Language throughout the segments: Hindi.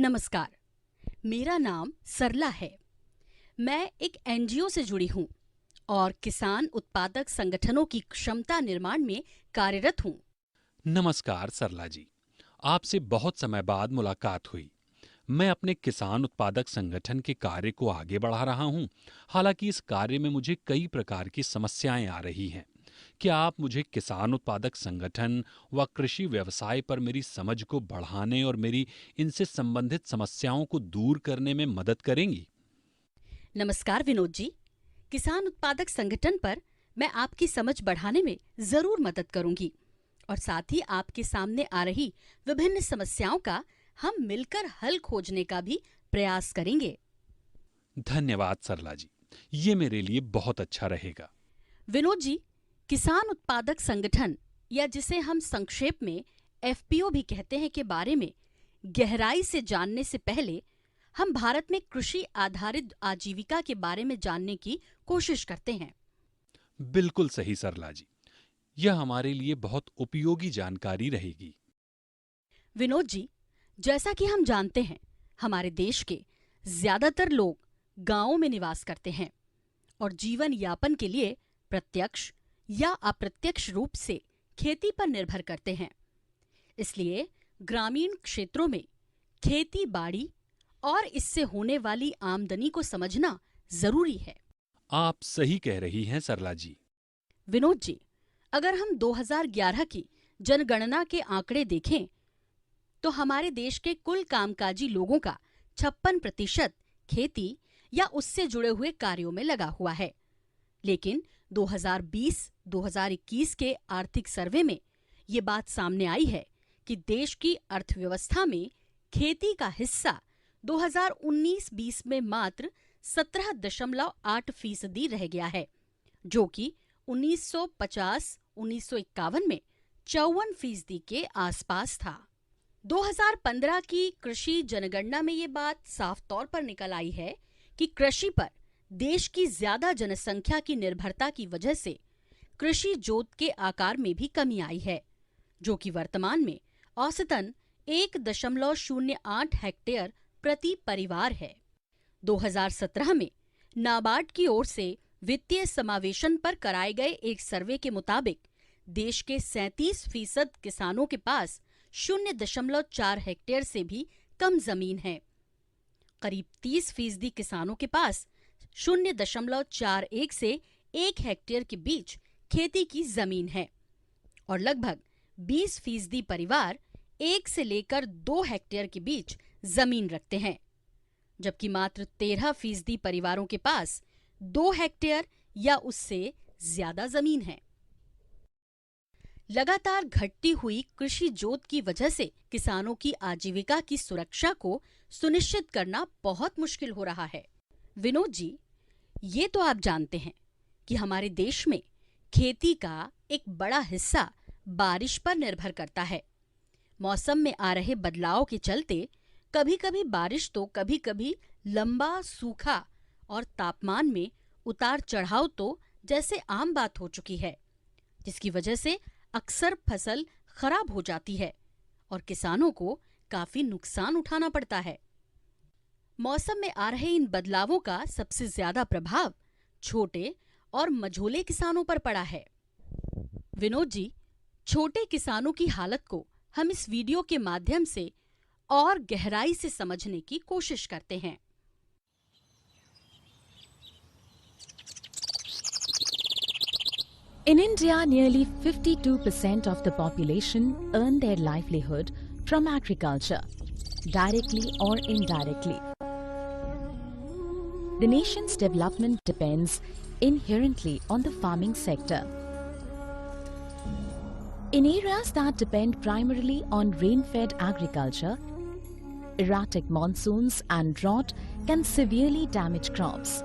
नमस्कार, मेरा नाम सरला है। मैं एक एनजीओ से जुड़ी हूँ और किसान उत्पादक संगठनों की क्षमता निर्माण में कार्यरत हूँ। नमस्कार सरला जी, आपसे बहुत समय बाद मुलाकात हुई। मैं अपने किसान उत्पादक संगठन के कार्य को आगे बढ़ा रहा हूं। हालांकि इस कार्य में मुझे कई प्रकार की समस्याएं आ रही हैं। क्या आप मुझे किसान उत्पादक संगठन व कृषि व्यवसाय पर मेरी समझ को बढ़ाने और मेरी इनसे संबंधित समस्याओं को दूर करने में मदद करेंगी? नमस्कार विनोद जी, किसान उत्पादक संगठन पर मैं आपकी समझ बढ़ाने में जरूर मदद करूंगी और साथ ही आपके सामने आ रही विभिन्न समस्याओं का हम मिलकर हल खोजने का भी प्रयास करेंगे। धन्यवाद सरला जी, ये मेरे लिए बहुत अच्छा रहेगा। विनोद जी, किसान उत्पादक संगठन या जिसे हम संक्षेप में एफपीओ भी कहते हैं के बारे में गहराई से जानने से पहले हम भारत में कृषि आधारित आजीविका के बारे में जानने की कोशिश करते हैं। बिल्कुल सही सरला जी, यह हमारे लिए बहुत उपयोगी जानकारी रहेगी। विनोद जी, जैसा कि हम जानते हैं, हमारे देश के ज्यादातर लोग गांवों में निवास करते हैं और जीवन यापन के लिए प्रत्यक्ष या अप्रत्यक्ष रूप से खेती पर निर्भर करते हैं। इसलिए ग्रामीण क्षेत्रों में खेती बाड़ी और इससे होने वाली आमदनी को समझना जरूरी है। आप सही कह रही हैं सरला जी। विनोद जी, अगर हम 2011 की जनगणना के आंकड़े देखें तो हमारे देश के कुल कामकाजी लोगों का 56% खेती या उससे जुड़े हुए कार्यों में लगा हुआ है। लेकिन 2020-2021 के आर्थिक सर्वे में ये बात सामने आई है कि देश की अर्थव्यवस्था में खेती का हिस्सा 2019-20 में मात्र 17.8% रह गया है, जो कि 1950-1951 में 54% के आसपास था। 2015 की कृषि जनगणना में ये बात साफ तौर पर निकल आई है कि कृषि पर देश की ज्यादा जनसंख्या की निर्भरता की वजह से कृषि जोत के आकार में भी कमी आई है, जो कि वर्तमान में औसतन 1.08 हेक्टेयर प्रति परिवार है। 2017 में नाबार्ड की ओर से वित्तीय समावेशन पर कराए गए एक सर्वे के मुताबिक देश के 37% किसानों के पास 0.4 हेक्टेयर से भी कम जमीन है। करीब 30% किसानों के पास 0.41 से 1 हेक्टेयर के बीच खेती की जमीन है और लगभग 20% परिवार 1 से लेकर 2 हेक्टेयर के बीच जमीन रखते हैं, जबकि मात्र 13% परिवारों के पास 2 हेक्टेयर या उससे ज्यादा जमीन है। लगातार घटती हुई कृषि जोत की वजह से किसानों की आजीविका की सुरक्षा को सुनिश्चित करना बहुत मुश्किल हो रहा है। विनोद जी, ये तो आप जानते हैं कि हमारे देश में खेती का एक बड़ा हिस्सा बारिश पर निर्भर करता है। मौसम में आ रहे बदलाव के चलते कभी कभी बारिश तो कभी कभी लंबा सूखा और तापमान में उतार चढ़ाव तो जैसे आम बात हो चुकी है, जिसकी वजह से अक्सर फसल खराब हो जाती है और किसानों को काफी नुकसान उठाना पड़ता है। मौसम में आ रहे इन बदलावों का सबसे ज्यादा प्रभाव छोटे और मझोले किसानों पर पड़ा है। विनोद जी, छोटे किसानों की हालत को हम इस वीडियो के माध्यम से और गहराई से समझने की कोशिश करते हैं। In India, nearly 52% of the population earn their livelihood from agriculture, directly or indirectly. The nation's development depends inherently on the farming sector. In areas that depend primarily on rain-fed agriculture, erratic monsoons and drought can severely damage crops.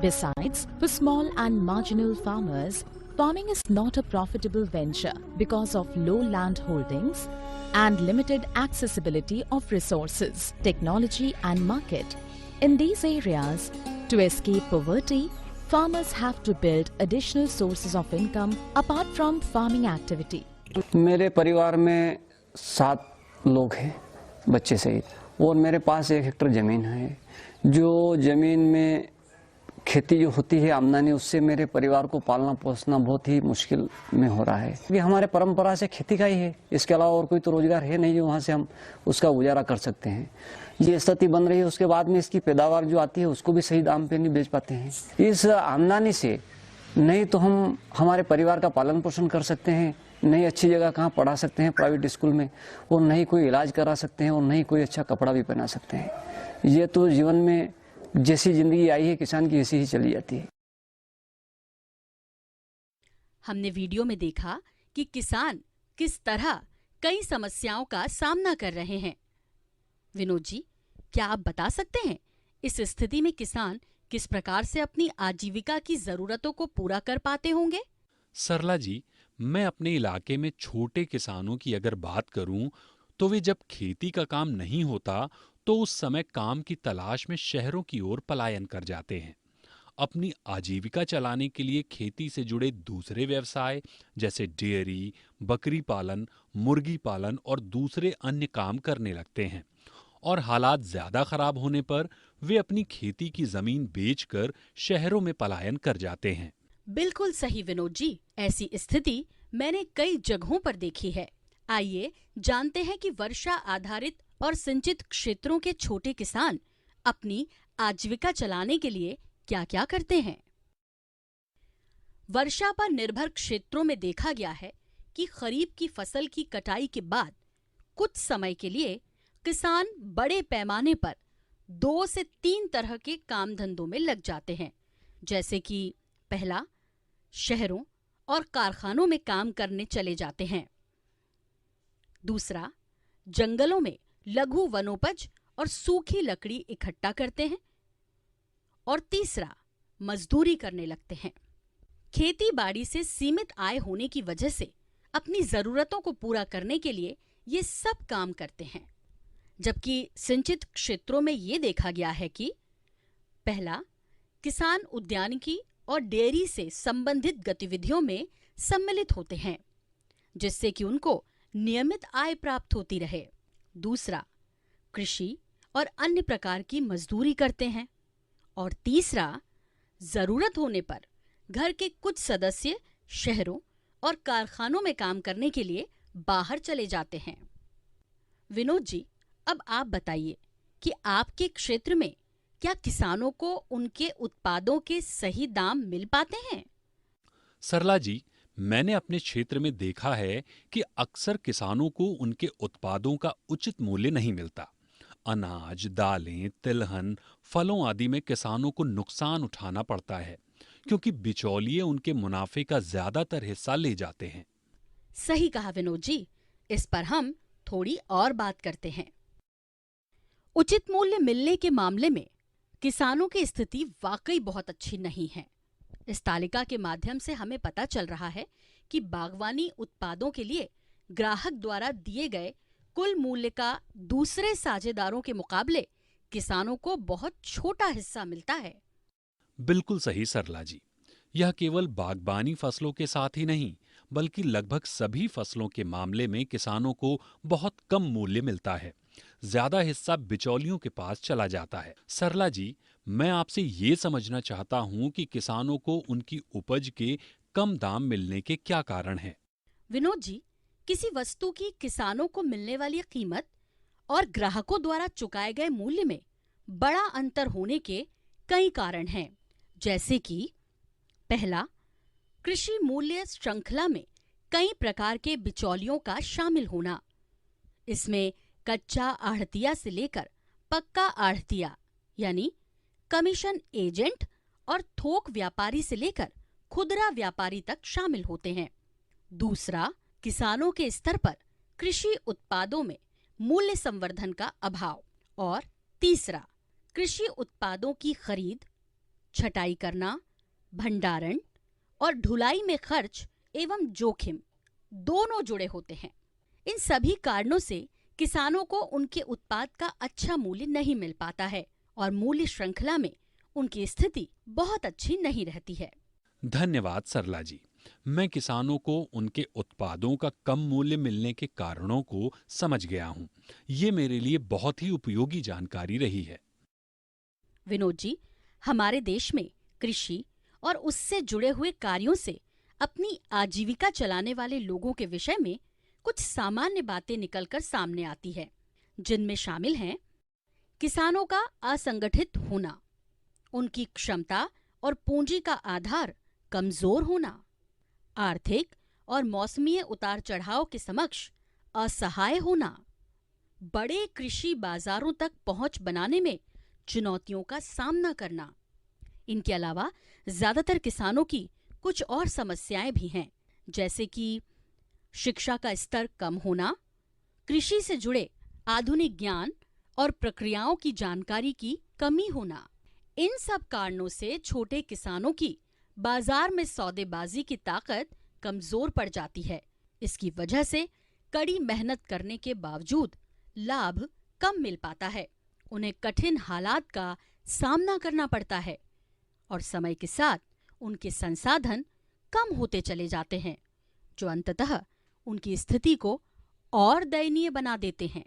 Besides, for small and marginal farmers, farming is not a profitable venture because of low land holdings and limited accessibility of resources, technology and market. In these areas, to escape poverty, farmers have to build additional sources of income apart from farming activity. मेरे परिवार में 7 लोग हैं, बच्चे सहित, और मेरे पास 1 हेक्टेयर ज़मीन है। जो ज़मीन में खेती जो होती है आमदनी, उससे मेरे परिवार को पालना पोसना बहुत ही मुश्किल में हो रहा है। क्योंकि हमारे परंपरा से खेती का ही है, इसके अलावा और कोई तो रोजगार है नहीं जो वहाँ से हम उसका गुजारा कर सकते हैं। ये स्थिति बन रही है, उसके बाद में इसकी पैदावार जो आती है उसको भी सही दाम पे नहीं बेच पाते हैं। इस आमदनी से नहीं तो हम हमारे परिवार का पालन पोषण कर सकते हैं, नहीं अच्छी जगह कहाँ पढ़ा सकते हैं प्राइवेट स्कूल में, और नहीं कोई इलाज करा सकते हैं, और नहीं कोई अच्छा कपड़ा भी पहना सकते हैं। ये तो जीवन में जैसी जिंदगी आई है किसान की, ऐसी ही चली जाती है। हमने वीडियो में देखा कि किसान किस तरह कई समस्याओं का सामना कर रहे हैं। विनोद जी, क्या आप बता सकते हैं इस स्थिति में किसान किस प्रकार से अपनी आजीविका की जरूरतों को पूरा कर पाते होंगे? सरला जी, मैं अपने इलाके में छोटे किसानों की अगर बात करूं तो वे जब खेती का काम नहीं होता तो उस समय काम की तलाश में शहरों की ओर पलायन कर जाते हैं। अपनी आजीविका चलाने के लिए खेती से जुड़े दूसरे व्यवसाय जैसे डेयरी, बकरी पालन, मुर्गी पालन और दूसरे अन्य काम करने लगते हैं, और हालात ज्यादा खराब होने पर वे अपनी खेती की जमीन बेचकर शहरों में पलायन कर जाते हैं। बिल्कुल सही विनोद जी, ऐसी स्थिति मैंने कई जगहों पर देखी है। आइए जानते हैं कि वर्षा आधारित और सिंचित क्षेत्रों के छोटे किसान अपनी आजीविका चलाने के लिए क्या क्या करते हैं। वर्षा पर निर्भर क्षेत्रों में देखा गया है कि खरीफ की फसल की कटाई के बाद कुछ समय के लिए किसान बड़े पैमाने पर 2 से 3 तरह के काम धंधों में लग जाते हैं, जैसे कि पहला, शहरों और कारखानों में काम करने चले जाते हैं। दूसरा, जंगलों में लघु वनोपज और सूखी लकड़ी इकट्ठा करते हैं। और तीसरा, मजदूरी करने लगते हैं। खेती बाड़ी से सीमित आय होने की वजह से अपनी जरूरतों को पूरा करने के लिए ये सब काम करते हैं। जबकि सिंचित क्षेत्रों में ये देखा गया है कि पहला, किसान उद्यानिकी और डेयरी से संबंधित गतिविधियों में सम्मिलित होते हैं, जिससे कि उनको नियमित आय प्राप्त होती रहे। दूसरा, कृषि और अन्य प्रकार की मजदूरी करते हैं। और तीसरा, जरूरत होने पर घर के कुछ सदस्य शहरों और कारखानों में काम करने के लिए बाहर चले जाते हैं। विनोद जी, अब आप बताइए कि आपके क्षेत्र में क्या किसानों को उनके उत्पादों के सही दाम मिल पाते हैं? सरला जी, मैंने अपने क्षेत्र में देखा है कि अक्सर किसानों को उनके उत्पादों का उचित मूल्य नहीं मिलता। अनाज, दालें, तिलहन, फलों आदि में किसानों को नुकसान उठाना पड़ता है, क्योंकि बिचौलिए उनके मुनाफे का ज्यादातर हिस्सा ले जाते हैं। सही कहा विनोद जी, इस पर हम थोड़ी और बात करते हैं। उचित मूल्य मिलने के मामले में किसानों की स्थिति वाकई बहुत अच्छी नहीं है। इस तालिका के माध्यम से हमें पता चल रहा है कि बागवानी उत्पादों के लिए ग्राहक द्वारा दिए गए कुल मूल्य का दूसरे साझेदारों के मुकाबले किसानों को बहुत छोटा हिस्सा मिलता है। बिल्कुल सही सरला जी, यह केवल बागबानी फसलों के साथ ही नहीं बल्कि लगभग सभी फसलों के मामले में किसानों को बहुत कम मूल्य मिलता है। ज्यादा हिस्सा बिचौलियों के पास चला जाता है। सरला जी, मैं आपसे ये समझना चाहता हूँ कि किसानों को उनकी उपज के कम दाम मिलने के क्या कारण हैं? विनोद जी, किसी वस्तु की किसानों को मिलने वाली कीमत और ग्राहकों द्वारा चुकाए गए मूल्य में बड़ा अंतर होने के कई कारण हैं, जैसे कि पहला, कृषि मूल्य श्रृंखला में कई प्रकार के बिचौलियों का शामिल होना। इसमें कच्चा आढ़तिया से लेकर पक्का आढ़तिया यानी कमीशन एजेंट और थोक व्यापारी से लेकर खुदरा व्यापारी तक शामिल होते हैं। दूसरा, किसानों के स्तर पर कृषि उत्पादों में मूल्य संवर्धन का अभाव। और तीसरा, कृषि उत्पादों की खरीद, छटाई करना, भंडारण और ढुलाई में खर्च एवं जोखिम दोनों जुड़े होते हैं। इन सभी कारणों से किसानों को उनके उत्पाद का अच्छा मूल्य नहीं मिल पाता है और मूल्य श्रृंखला में उनकी स्थिति बहुत अच्छी नहीं रहती है। धन्यवाद सरला जी। मैं किसानों को उनके उत्पादों का कम मूल्य मिलने के कारणों को समझ गया हूं। ये मेरे लिए बहुत ही उपयोगी जानकारी रही है। विनोद जी, हमारे देश में कृषि और उससे जुड़े हुए कार्यों से अपनी आजीविका चलाने वाले लोगों के विषय में कुछ सामान्य बातें निकलकर सामने आती है, जिनमें शामिल हैं किसानों का असंगठित होना, उनकी क्षमता और पूंजी का आधार कमजोर होना, आर्थिक और मौसमी उतार चढ़ाव के समक्ष असहाय होना, बड़े कृषि बाजारों तक पहुंच बनाने में चुनौतियों का सामना करना। इनके अलावा ज्यादातर किसानों की कुछ और समस्याएं भी हैं, जैसे कि शिक्षा का स्तर कम होना, कृषि से जुड़े आधुनिक ज्ञान और प्रक्रियाओं की जानकारी की कमी होना। इन सब कारणों से छोटे किसानों की बाजार में सौदेबाजी की ताकत कमजोर पड़ जाती है। इसकी वजह से कड़ी मेहनत करने के बावजूद लाभ कम मिल पाता है। उन्हें कठिन हालात का सामना करना पड़ता है और समय के साथ उनके संसाधन कम होते चले जाते हैं, जो अंततः उनकी स्थिति को और दयनीय बना देते हैं।